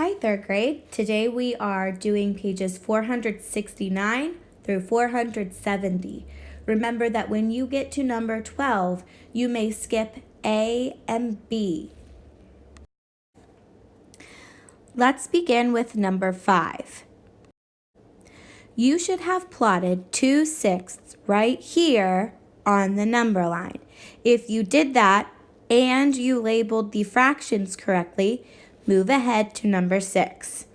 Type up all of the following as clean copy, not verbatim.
Hi, third grade. Today we are doing pages 469 through 470. Remember that when you get to number 12, you may skip A and B. Let's begin with number 5. You should have plotted 2/6 right here on the number line. If you did that and you labeled the fractions correctly, move ahead to number 6.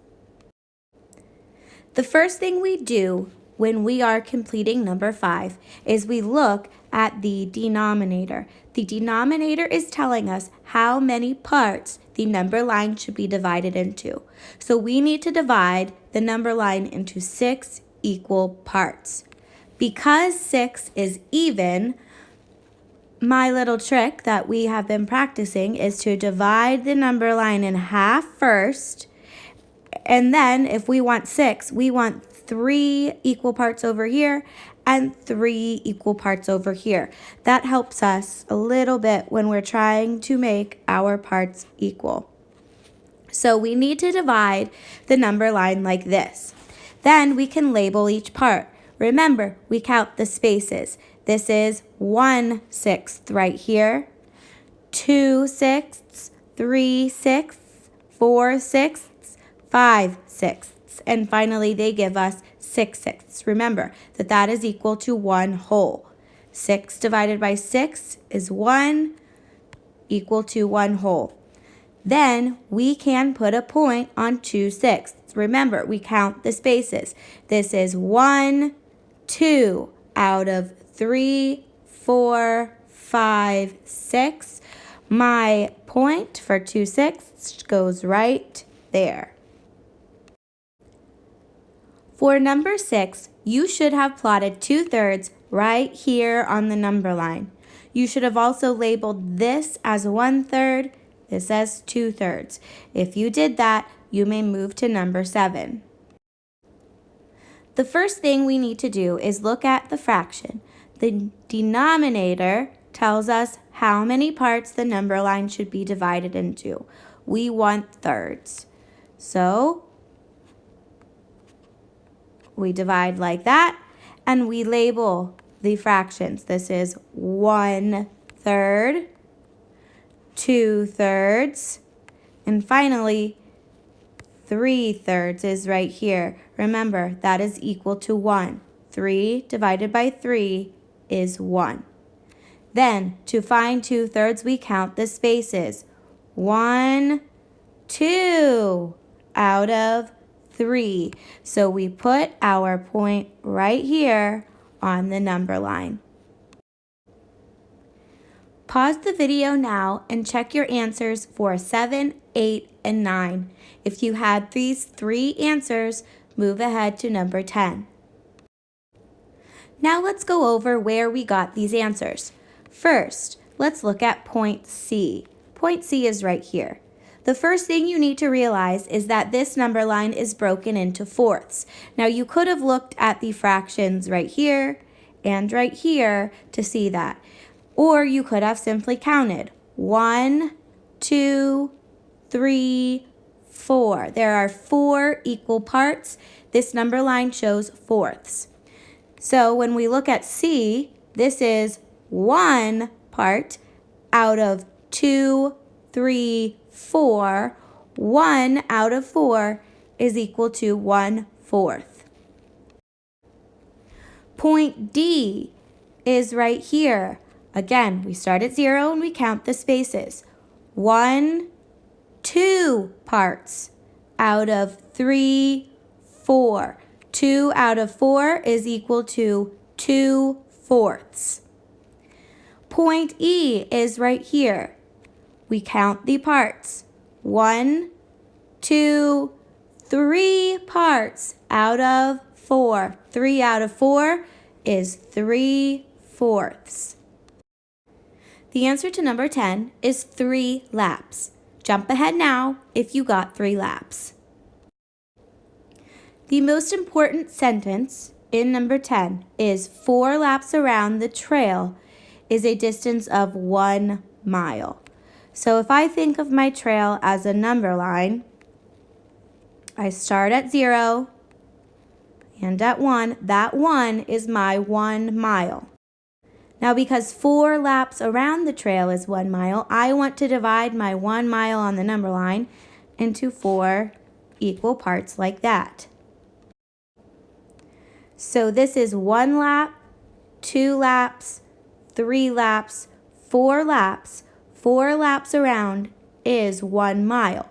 The first thing we do when we are completing number 5 is we look at the denominator. The denominator is telling us how many parts the number line should be divided into. So we need to divide the number line into 6 equal parts. Because 6 is even, my little trick that we have been practicing is to divide the number line in half first, and then if we want 6, we want 3 equal parts over here and 3 equal parts over here. That helps us a little bit when we're trying to make our parts equal. So we need to divide the number line like this. Then we can label each part. Remember, we count the spaces. This is 1/6 right here, 2/6, 3/6, 4/6, 5/6, and finally they give us 6/6. Remember that that is equal to 1 whole. 6 divided by 6 is 1, equal to 1 whole. Then we can put a point on 2/6. Remember, we count the spaces. This is 1, 2 out of 3, 4, 5, 6. My point for 2/6 goes right there. For number 6, you should have plotted 2/3 right here on the number line. You should have also labeled this as 1/3, this as 2/3. If you did that, you may move to number 7. The first thing we need to do is look at the fraction. The denominator tells us how many parts the number line should be divided into. We want thirds. So we divide like that and we label the fractions. This is 1/3, 2/3, and finally 3/3 is right here. Remember, that is equal to 1. 3 divided by 3 is 1. Then, to find 2/3, we count the spaces. 1, 2 out of 3. So we put our point right here on the number line. Pause the video now and check your answers for 7, 8, and 9. If you had these 3 answers, move ahead to number 10. Now let's go over where we got these answers. First, let's look at point C. Point C is right here. The first thing you need to realize is that this number line is broken into fourths. Now you could have looked at the fractions right here and right here to see that. Or you could have simply counted 1, 2, 3, 4. There are 4 equal parts. This number line shows fourths. So when we look at C, this is 1 part out of 2, 3, 4. 1 out of 4 is equal to 1/4. Point D is right here. Again, we start at 0 and we count the spaces. 1, 2 parts out of 3, 4. 2 out of 4 is equal to 2/4. Point E is right here. We count the parts. 1, 2, 3 parts out of 4. 3 out of 4 is 3/4. The answer to number 10 is 3 laps. Jump ahead now if you got 3 laps. The most important sentence in number 10 is 4 laps around the trail is a distance of 1 mile. So if I think of my trail as a number line, I start at 0 and at 1. That 1 is my 1 mile. Now, because 4 laps around the trail is 1 mile, I want to divide my 1 mile on the number line into 4 equal parts like that. So this is 1 lap, 2 laps, 3 laps, 4 laps. 4 laps around is 1 mile.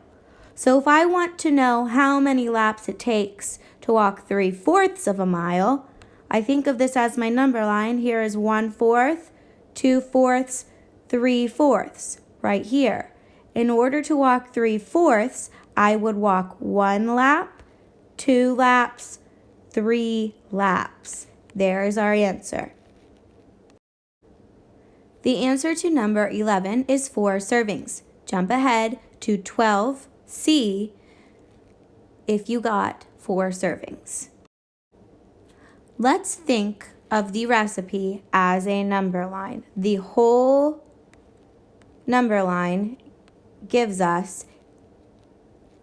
So if I want to know how many laps it takes to walk 3/4 of a mile, I think of this as my number line. Here is 1/4, 2/4, 3/4 right here. In order to walk 3/4, I would walk 1 lap, 2 laps, 3 laps. There's our answer. The answer to number 11 is 4 servings. Jump ahead to 12C if you got 4 servings. Let's think of the recipe as a number line. The whole number line gives us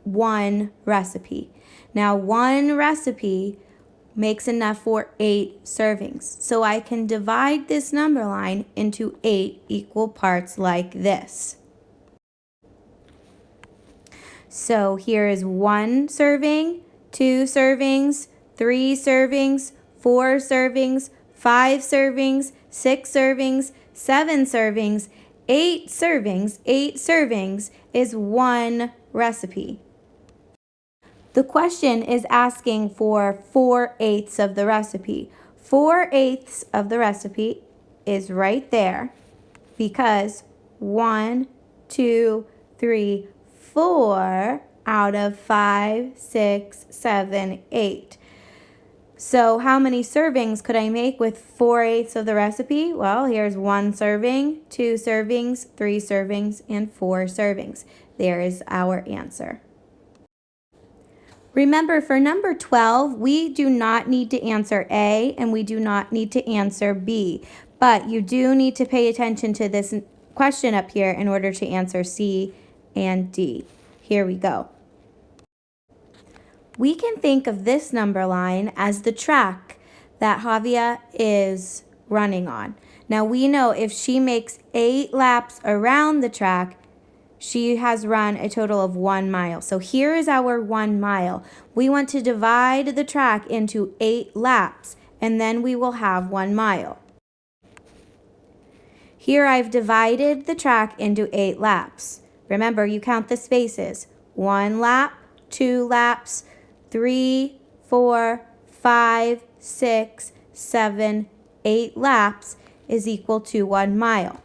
1 recipe. Now, 1 recipe makes enough for 8 servings. So I can divide this number line into 8 equal parts like this. So here is 1 serving, 2 servings, 3 servings, 4 servings, 5 servings, 6 servings, 7 servings, 8 servings. 8 servings is 1 recipe. The question is asking for 4/8 of the recipe. 4/8 of the recipe is right there because 1, 2, 3, 4 out of 5, 6, 7, 8. So how many servings could I make with 4/8 of the recipe? Well, here's 1 serving, 2 servings, 3 servings, and 4 servings. There is our answer. Remember, for number 12, we do not need to answer A and we do not need to answer B, but you do need to pay attention to this question up here in order to answer C and D. Here we go. We can think of this number line as the track that Javia is running on. Now we know if she makes 8 laps around the track, she has run a total of 1 mile. So here is our 1 mile. We want to divide the track into 8 laps, and then we will have 1 mile. Here I've divided the track into 8 laps. Remember, you count the spaces. 1 lap, 2 laps, 3, 4, 5, 6, 7, 8 laps is equal to 1 mile.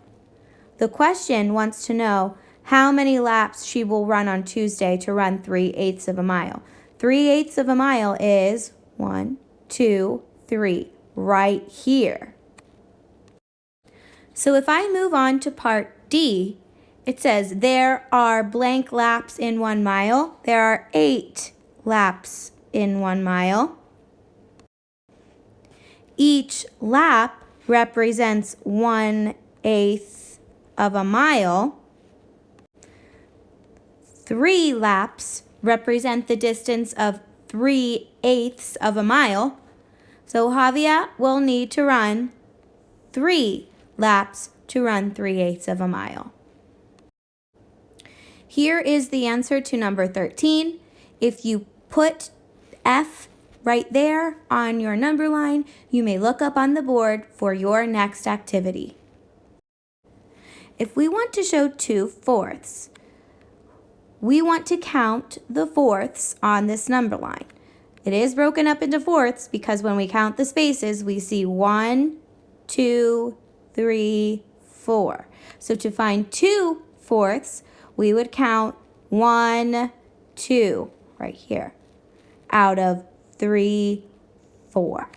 The question wants to know how many laps she will run on Tuesday to run 3/8 of a mile. 3/8 of a mile is 1, 2, 3, right here. So if I move on to part D, it says there are blank laps in 1 mile. There are 8 laps in 1 mile. Each lap represents 1/8 of a mile. 3 laps represent the distance of 3/8 of a mile. So Javia will need to run 3 laps to run 3/8 of a mile. Here is the answer to number 13. If you put F right there on your number line, you may look up on the board for your next activity. If we want to show 2/4, we want to count the fourths on this number line. It is broken up into fourths because when we count the spaces, we see 1, 2, 3, 4. So to find 2/4, we would count 1, 2 right here out of 3, 4.